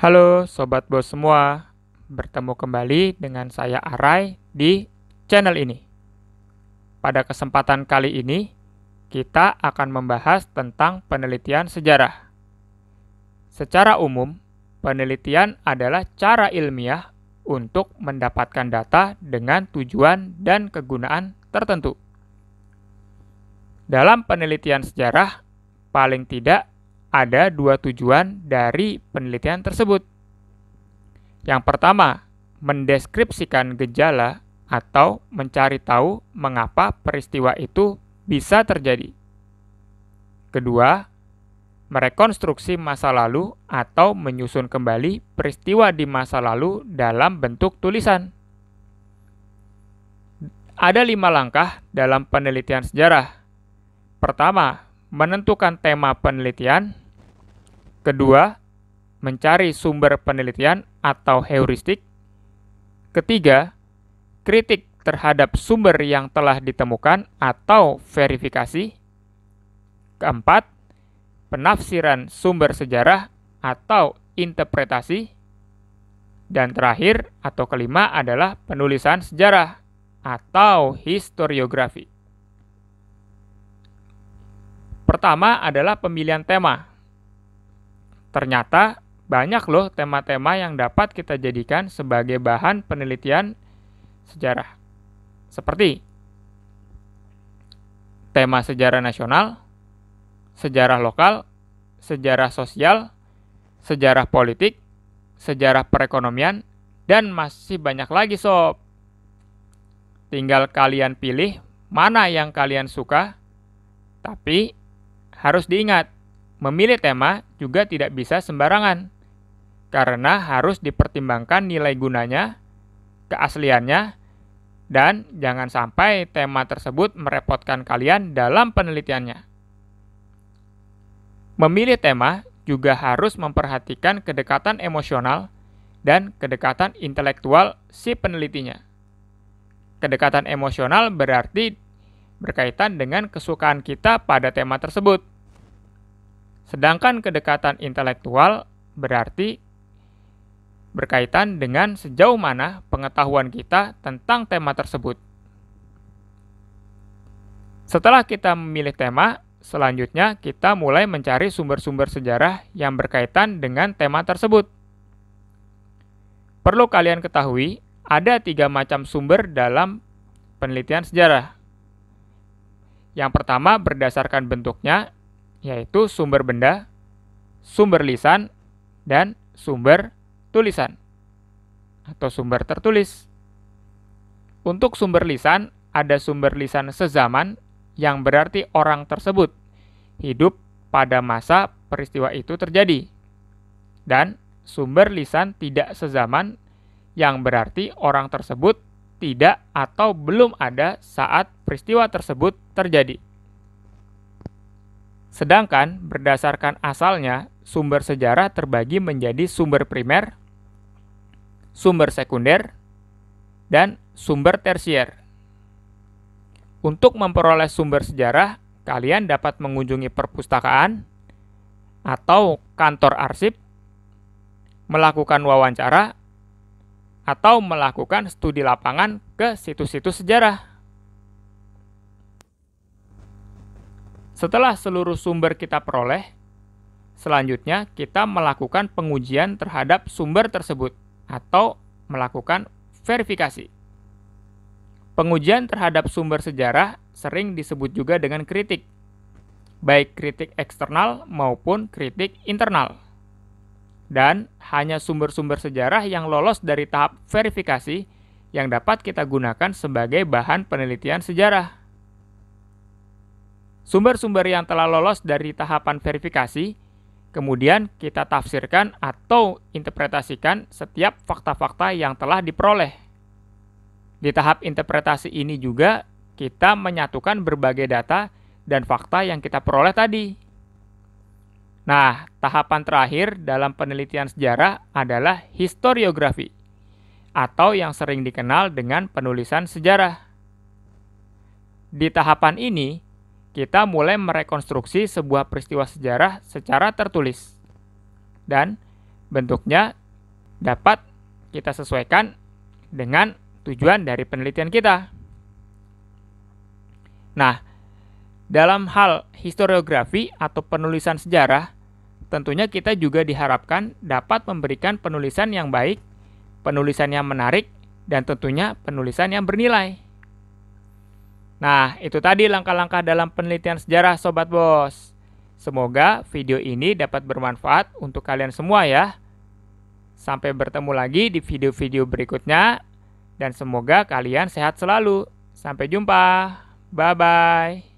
Halo Sobat Bos semua, bertemu kembali dengan saya Arai di channel ini. Pada kesempatan kali ini, kita akan membahas tentang penelitian sejarah. Secara umum, penelitian adalah cara ilmiah untuk mendapatkan data dengan tujuan dan kegunaan tertentu. Dalam penelitian sejarah, paling tidak ada dua tujuan dari penelitian tersebut. Yang pertama, mendeskripsikan gejala atau mencari tahu mengapa peristiwa itu bisa terjadi. Kedua, merekonstruksi masa lalu atau menyusun kembali peristiwa di masa lalu dalam bentuk tulisan. Ada 5 langkah dalam penelitian sejarah. Pertama, menentukan tema penelitian. Kedua, mencari sumber penelitian atau heuristik. Ketiga, kritik terhadap sumber yang telah ditemukan atau verifikasi. Keempat, penafsiran sumber sejarah atau interpretasi. Dan terakhir atau kelima adalah penulisan sejarah atau historiografi. Pertama adalah pemilihan tema. Ternyata banyak loh tema-tema yang dapat kita jadikan sebagai bahan penelitian sejarah. Seperti tema sejarah nasional, sejarah lokal, sejarah sosial, sejarah politik, sejarah perekonomian, dan masih banyak lagi sob. Tinggal kalian pilih mana yang kalian suka, tapi harus diingat, memilih tema juga tidak bisa sembarangan, karena harus dipertimbangkan nilai gunanya, keasliannya, dan jangan sampai tema tersebut merepotkan kalian dalam penelitiannya. Memilih tema juga harus memperhatikan kedekatan emosional dan kedekatan intelektual si penelitinya. Kedekatan emosional berarti berkaitan dengan kesukaan kita pada tema tersebut. Sedangkan kedekatan intelektual berarti berkaitan dengan sejauh mana pengetahuan kita tentang tema tersebut. Setelah kita memilih tema, selanjutnya kita mulai mencari sumber-sumber sejarah yang berkaitan dengan tema tersebut. Perlu kalian ketahui, ada 3 macam sumber dalam penelitian sejarah. Yang pertama berdasarkan bentuknya, yaitu sumber benda, sumber lisan, dan sumber tulisan atau sumber tertulis. Untuk sumber lisan, ada sumber lisan sezaman yang berarti orang tersebut hidup pada masa peristiwa itu terjadi. Dan sumber lisan tidak sezaman yang berarti orang tersebut tidak atau belum ada saat peristiwa tersebut terjadi. Sedangkan berdasarkan asalnya, sumber sejarah terbagi menjadi sumber primer, sumber sekunder, dan sumber tersier. Untuk memperoleh sumber sejarah, kalian dapat mengunjungi perpustakaan atau kantor arsip, melakukan wawancara, atau melakukan studi lapangan ke situs-situs sejarah. Setelah seluruh sumber kita peroleh, selanjutnya kita melakukan pengujian terhadap sumber tersebut atau melakukan verifikasi. Pengujian terhadap sumber sejarah sering disebut juga dengan kritik, baik kritik eksternal maupun kritik internal. Dan hanya sumber-sumber sejarah yang lolos dari tahap verifikasi yang dapat kita gunakan sebagai bahan penelitian sejarah. Sumber-sumber yang telah lolos dari tahapan verifikasi, kemudian kita tafsirkan atau interpretasikan setiap fakta-fakta yang telah diperoleh. Di tahap interpretasi ini juga kita menyatukan berbagai data dan fakta yang kita peroleh tadi. Nah, tahapan terakhir dalam penelitian sejarah adalah historiografi, atau yang sering dikenal dengan penulisan sejarah. Di tahapan ini, kita mulai merekonstruksi sebuah peristiwa sejarah secara tertulis. Dan bentuknya dapat kita sesuaikan dengan tujuan dari penelitian kita. Nah, dalam hal historiografi atau penulisan sejarah, tentunya kita juga diharapkan dapat memberikan penulisan yang baik, penulisan yang menarik, dan tentunya penulisan yang bernilai. Nah, itu tadi langkah-langkah dalam penelitian sejarah Sobat Bos. Semoga video ini dapat bermanfaat untuk kalian semua ya. Sampai bertemu lagi di video-video berikutnya, dan semoga kalian sehat selalu. Sampai jumpa. Bye-bye.